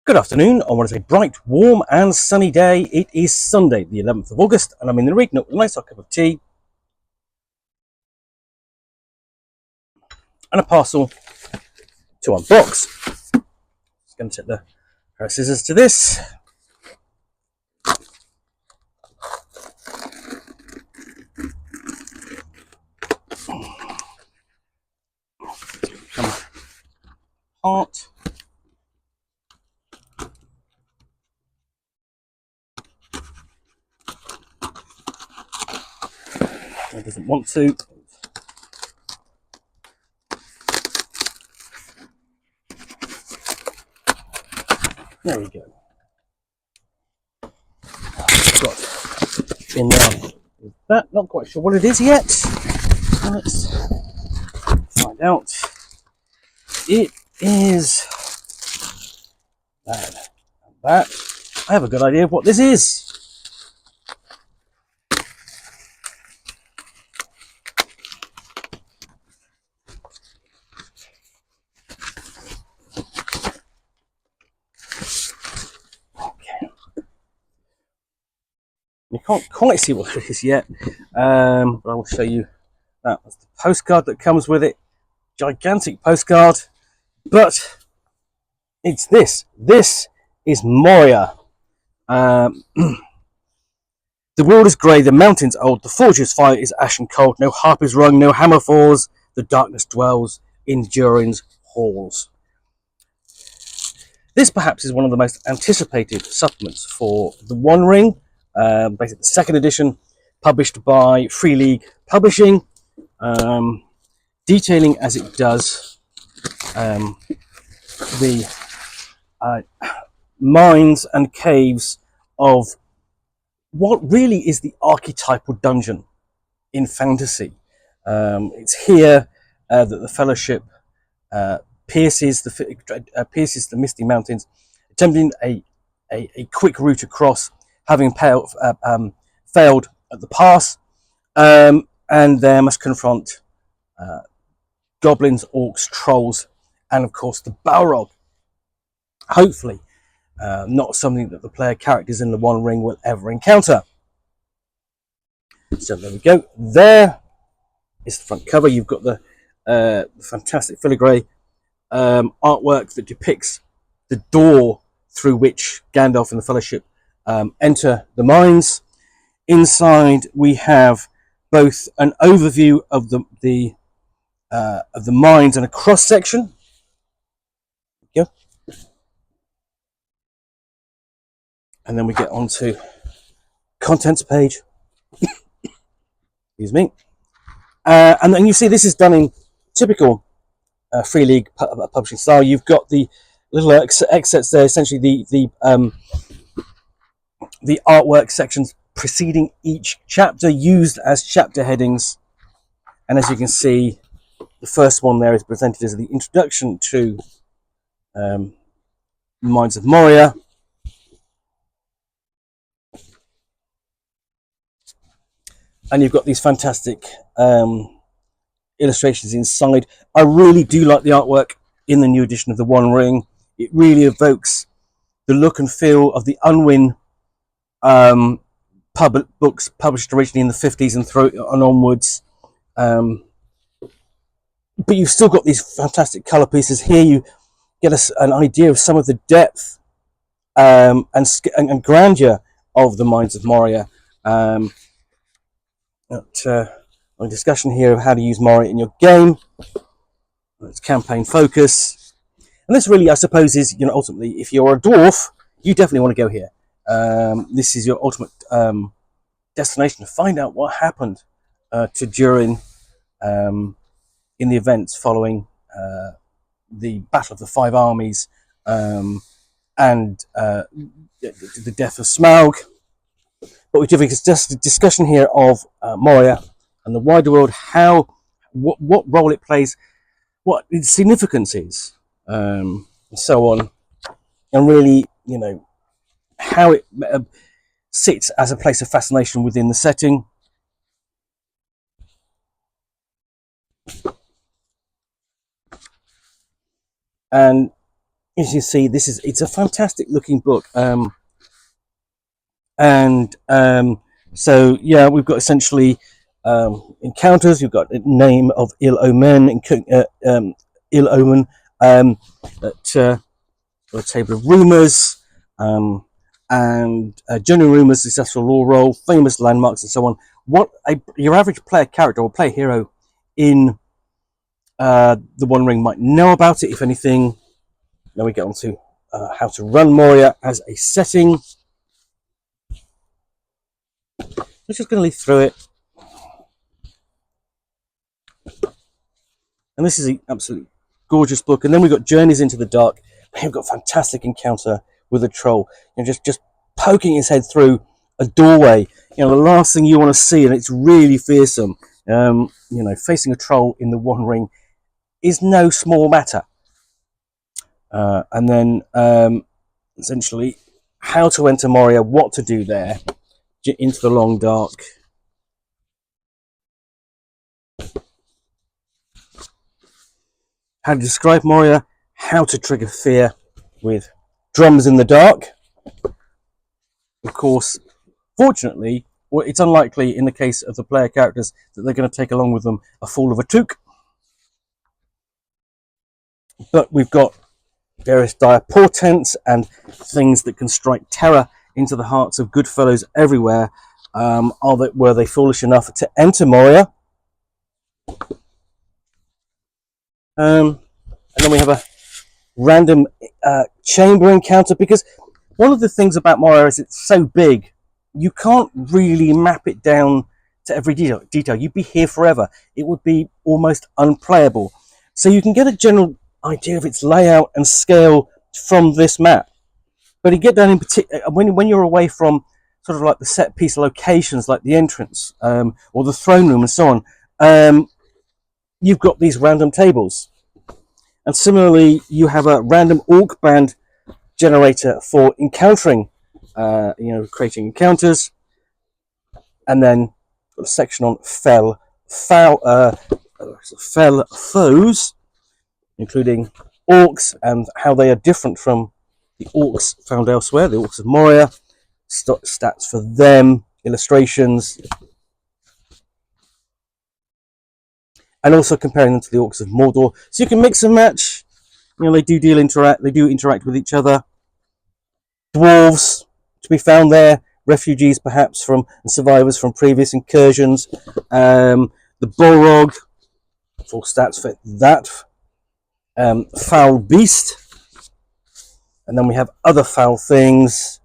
Good afternoon on what is a bright, warm and sunny day. It is Sunday, the 11th of August, and I'm in the Read Nook with a nice hot cup of tea and a parcel to unbox. Just going to take the pair of scissors to this. Come apart. It doesn't want to. There we go. Got in there with that. Not quite sure what it is yet. Let's find out. It is that and that. I have a good idea of what this is. You can't quite see what it is yet, but I will show you that. That's the postcard that comes with it. Gigantic postcard, but it's this. This is Moria. The world is grey, the mountains old, the forge's fire is ashen cold, no harp is rung, no hammer falls, the darkness dwells in Durin's halls. This perhaps is one of the most anticipated supplements for the One Ring, basically the second edition, published by Free League Publishing, detailing as it does the mines and caves of what really is the archetypal dungeon in fantasy. It's here that the Fellowship pierces the misty mountains, attempting a quick route across, having failed at the pass, and there must confront goblins, orcs, trolls, and of course the Balrog. Hopefully, not something that the player characters in the One Ring will ever encounter. So there we go. There is the front cover. You've got the fantastic filigree artwork that depicts the door through which Gandalf and the Fellowship enter the mines. Inside, we have both an overview of the mines and a cross section. Yeah. And then we get onto contents page. Excuse me. And then you see this is done in typical Free League publishing style. You've got the little excerpts there, essentially the artwork sections preceding each chapter, used as chapter headings. And as you can see, the first one there is presented as the introduction to Mines of Moria. And you've got these fantastic illustrations inside. I really do like the artwork in the new edition of the One Ring. It really evokes the look and feel of the Unwin books published originally in the 50s and onwards. But you've still got these fantastic colour pieces. Here you get an idea of some of the depth and grandeur of the Mines of Moria. A discussion here of how to use Moria in your game. It's campaign focus. And this really, I suppose, is, ultimately, if you're a dwarf, you definitely want to go here. This is your ultimate destination to find out what happened to Durin in the events following the Battle of the Five Armies and the death of Smaug. But we're doing just a discussion here of Moria and the wider world, what role it plays, what its significance is, and so on, and really, how it sits as a place of fascination within the setting. And as you see, it's a fantastic looking book. And so yeah, we've got essentially encounters. You've got the name of ill omen, ill omen, that a table of rumours, and general rumours, successful law roll, famous landmarks, and so on. What your average player character or player hero in the One Ring might know about it, if anything. Now we get on to how to run Moria as a setting. I'm just going to leaf through it. And this is an absolutely gorgeous book. And then we've got Journeys into the Dark. We've got fantastic encounter with a troll. Just poking his head through a doorway. The last thing you want to see, and it's really fearsome. Facing a troll in the One Ring is no small matter. And then essentially how to enter Moria, what to do there, into the long dark. How to describe Moria, how to trigger fear with drums in the dark. Of course, fortunately, it's unlikely in the case of the player characters that they're going to take along with them a fool of a toque. But we've got various dire portents and things that can strike terror into the hearts of good fellows everywhere. Were they foolish enough to enter Moria? And then we have a random chamber encounter, because one of the things about Moria is it's so big, you can't really map it down to every detail. You'd be here forever. It would be almost unplayable. So you can get a general idea of its layout and scale from this map. But you get down in particular when you're away from sort of like the set piece locations, like the entrance or the throne room and so on. You've got these random tables. And similarly, you have a random orc band generator for encountering, creating encounters. And then got a section on fell foes, including orcs and how they are different from the orcs found elsewhere, the orcs of Moria, stats for them, illustrations, and also comparing them to the orcs of Mordor. So you can mix and match. They do interact with each other. Dwarves to be found there, refugees perhaps from and survivors from previous incursions. The Balrog, full stats for that. Foul beast, and then we have other foul things,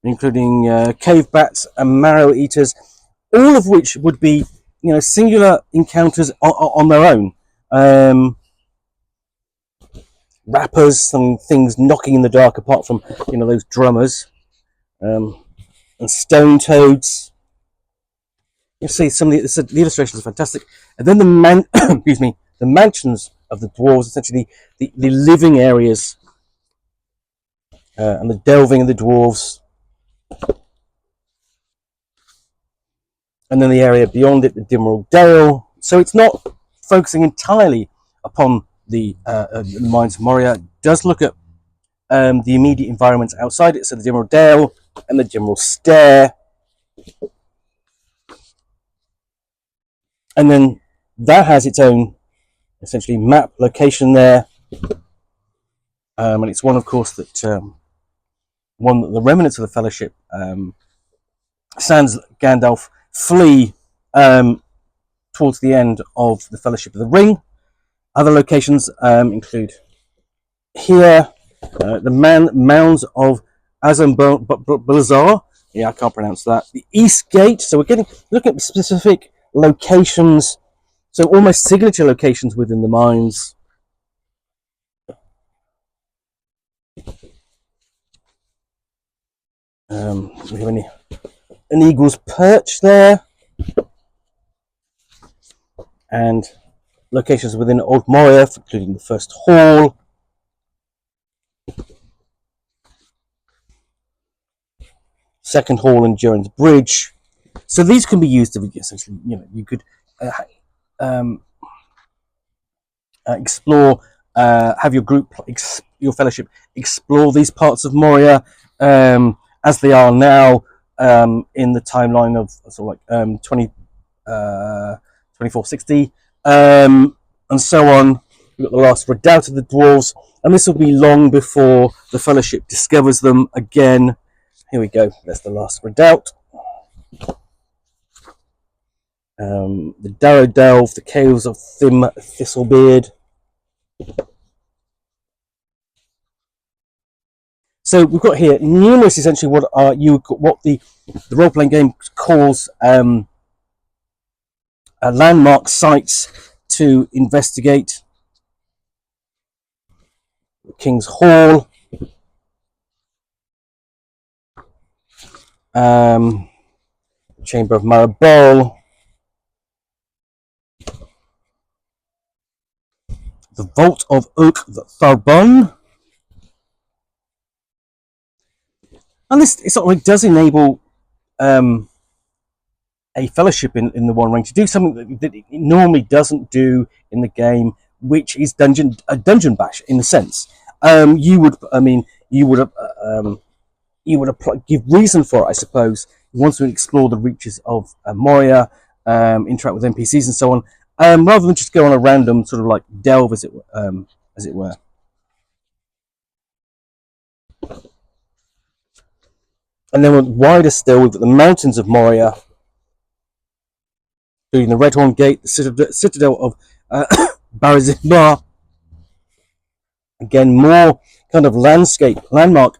including cave bats and marrow eaters, all of which would be singular encounters on their own. Rappers, some things knocking in the dark apart from those drummers, and stone toads. You see some of the illustrations are fantastic, and then the mansions of the dwarves, essentially the living areas, and the delving of the dwarves, and then the area beyond it, the Dimmerald Dale. So it's not focusing entirely upon the mines of Moria. It does look at the immediate environments outside it, so the Dimmerald Dale and the Dimmerald Stair. And then that has its own, essentially, map location there. And it's one, of course, that the remnants of the Fellowship, sans Gandalf, flee towards the end of the Fellowship of the Ring. Other locations include here, the mounds of Azam-Balazar. Yeah, I can't pronounce that. The East Gate. So we're looking at specific locations, so almost signature locations within the mines. We have an eagle's perch there, and locations within Old Moria, including the first hall, second hall, and Durin's Bridge. So these can be used to essentially, you could explore, have your group, your fellowship, explore these parts of Moria as they are now in the timeline of sort of like 2460 and so on. We've got the last redoubt of the dwarves, and this will be long before the fellowship discovers them again. Here we go. There's the last redoubt. The Darrow Delve, the caves of Thistlebeard. So we've got here numerous, essentially, what the role-playing game calls landmark sites to investigate. King's Hall, Chamber of Maribol, the Vault of Oak Tharbon, and this it sort of like does enable a fellowship in the One Ring to do something that it normally doesn't do in the game, which is a dungeon bash in a sense. You would give reason for it, I suppose. You want to explore the reaches of Moria, interact with NPCs and so on, rather than just go on a random sort of like delve, as it were. And then wider still, we've got the mountains of Moria, including the Redhorn Gate, the citadel of Barazimbar. Again, more kind of landmark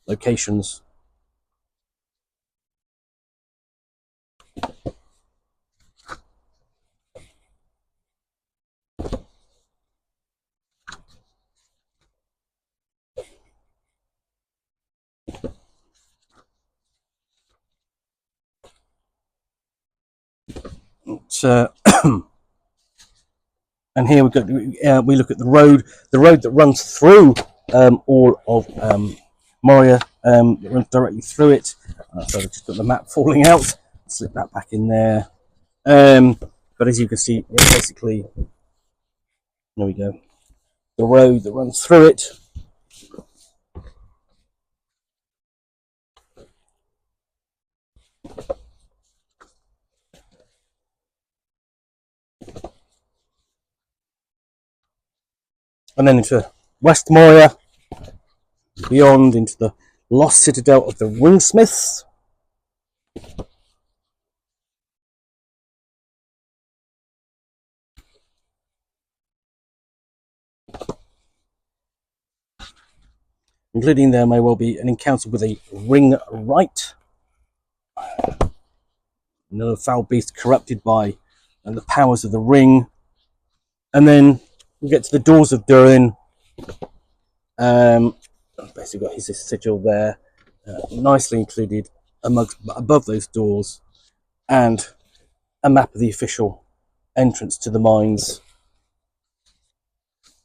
locations. And here we look at the road that runs through all of Moria, that runs directly through it. So I've just got the map falling out. Slip that back in there. But as you can see, it's basically, there we go, the road that runs through it. And then into West Moria, beyond into the lost citadel of the Ringsmiths. Including there may well be an encounter with a ring right. Another foul beast corrupted by the powers of the ring. And then we get to the doors of Durin. Basically got his sigil there, nicely included above those doors, and a map of the official entrance to the mines.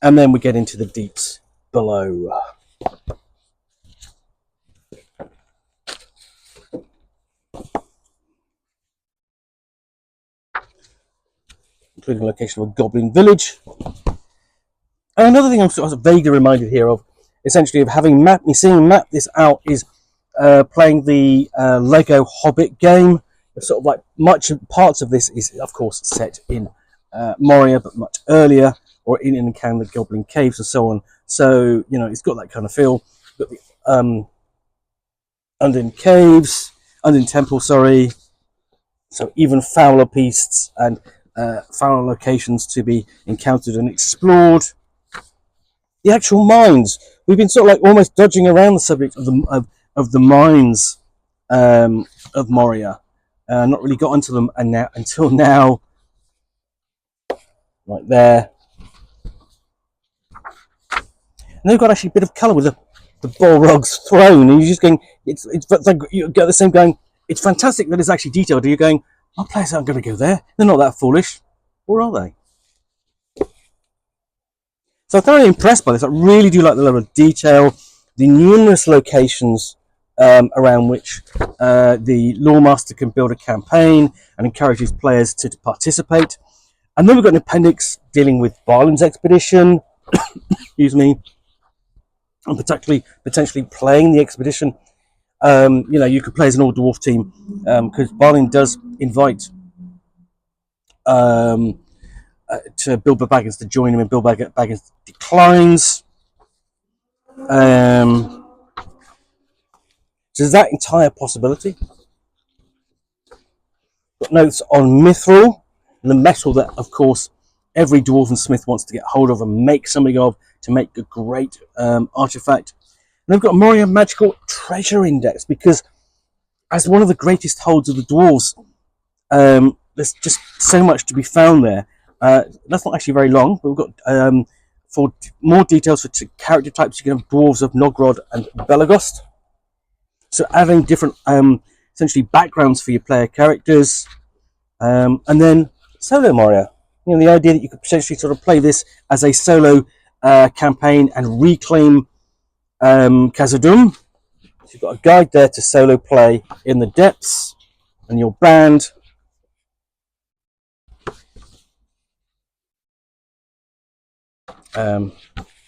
And then we get into the deeps below. Including the location of a goblin village. And another thing I'm sort of vaguely reminded here of, essentially, of having mapped this out, is playing the Lego Hobbit game. Sort of like parts of this is, of course, set in Moria, but much earlier, or in the Goblin Caves and so on. So, you know, it's got that kind of feel. Got the Undin Temple, sorry. So even fouler beasts and fouler locations to be encountered and explored. The actual mines. We've been sort of like almost dodging around the subject of the mines of Moria. Not really got onto them until now. Right there. And they've got actually a bit of colour with the Balrog's throne, and you're just going, it's like you get the same going, it's fantastic that it's actually detailed. You're going, our players aren't going to go there. They're not that foolish. Or are they? So I'm thoroughly impressed by this. I really do like the level of detail, the numerous locations around which the Loremaster can build a campaign and encourage his players to participate. And then we've got an appendix dealing with Barlin's expedition, excuse me, and potentially playing the expedition. You could play as an all dwarf team because Barlin does invite to Bilbo Baggins to join him, and Bilbo Baggins declines. So there's that entire possibility. Got notes on mithril, the metal that, of course, every dwarven smith wants to get hold of and make something of to make a great artifact. And they've got a Moria magical treasure index because, as one of the greatest holds of the dwarves, there's just so much to be found there. That's not actually very long, but we've got for more details for character types, you can have dwarves of Nogrod and Belagost. So adding different essentially backgrounds for your player characters, and then solo Moria. The idea that you could potentially sort of play this as a solo campaign and reclaim Khazad-dûm. So you've got a guide there to solo play in the depths, and your band.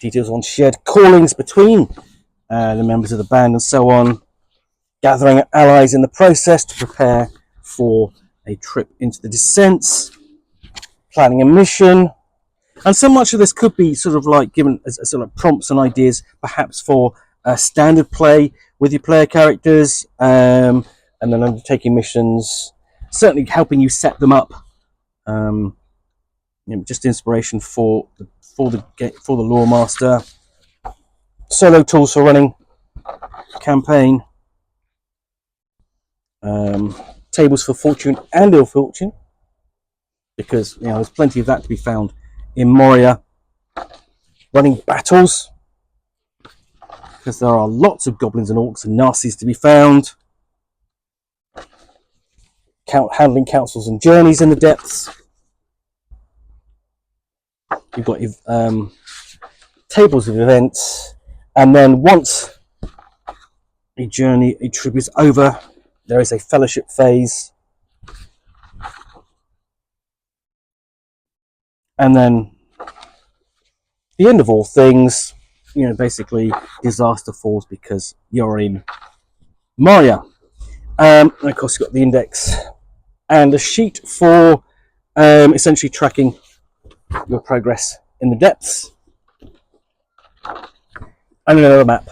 Details on shared callings between the members of the band and so on. Gathering allies in the process to prepare for a trip into the descents. Planning a mission. And so much of this could be sort of like given as sort of prompts and ideas, perhaps for standard play with your player characters, and then undertaking missions. Certainly helping you set them up. Just inspiration for the lore master. Solo tools for running campaign. Tables for fortune and ill fortune, because there's plenty of that to be found in Moria. Running battles, because there are lots of goblins and orcs and nasties to be found. Handling councils and journeys in the depths. You've got tables of events, and then once a trip is over, there is a fellowship phase, and then the end of all things. Basically disaster falls because you're in Moria. And of course, you've got the index and a sheet for essentially tracking your progress in the depths, and another map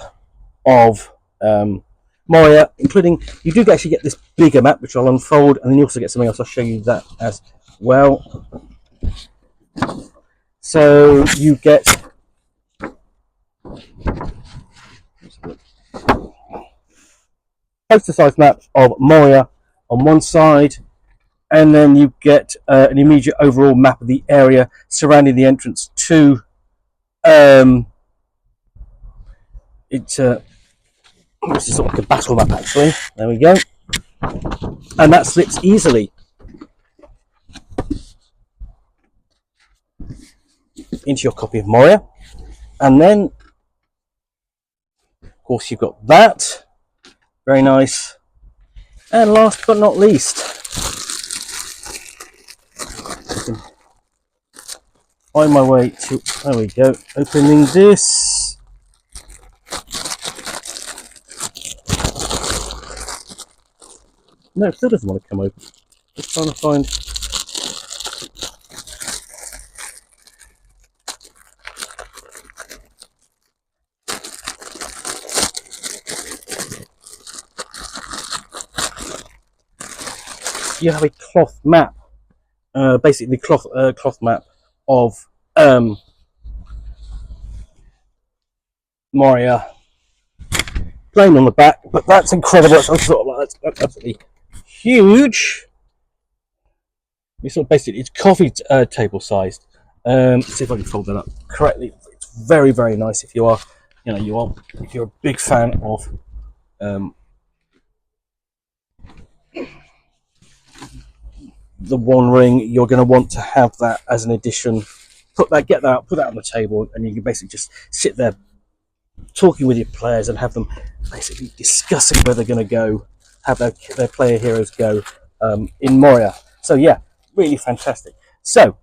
of Moria, including, you do actually get this bigger map which I'll unfold, and then you also get something else. I'll show you that as well. So you get poster-sized map of Moria on one side, and then you get an immediate overall map of the area surrounding the entrance to it's this is sort of like a battle map, actually. There we go. And that slips easily into your copy of Moria. And then, of course, you've got that. Very nice. And last but not least, I can find my way to, there we go, opening this. No, it still doesn't want to come open. Just trying to find. You have a cloth map, basically cloth map of Moria, plain on the back, but that's incredible. It's sort of like, that's absolutely huge. It's sort of basically, it's coffee table sized. Let's see if I can fold that up correctly. It's very, very nice. If you are, if you're a big fan of the One Ring, you're going to want to have that as an addition. Get that out, put that on the table, and you can basically just sit there talking with your players and have them basically discussing where they're going to go, have their player heroes go in Moria. So yeah, really fantastic. So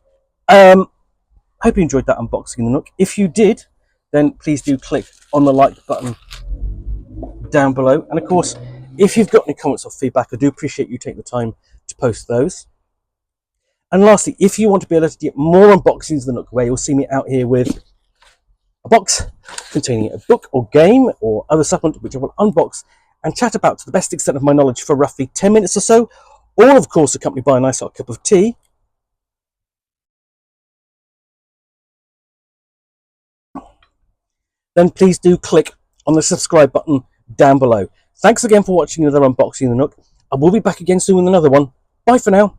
Hope you enjoyed that unboxing of the Nook. If you did, then please do click on the like button down below. And of course, if you've got any comments or feedback, I do appreciate you taking the time to post those. And lastly, if you want to be able to get more unboxings of the Nook, where you'll see me out here with a box containing a book or game or other supplement which I will unbox and chat about to the best extent of my knowledge for roughly 10 minutes or so, all of course accompanied by a nice hot cup of tea, then please do click on the subscribe button down below. Thanks again for watching another unboxing of the Nook. I will be back again soon with another one. Bye for now.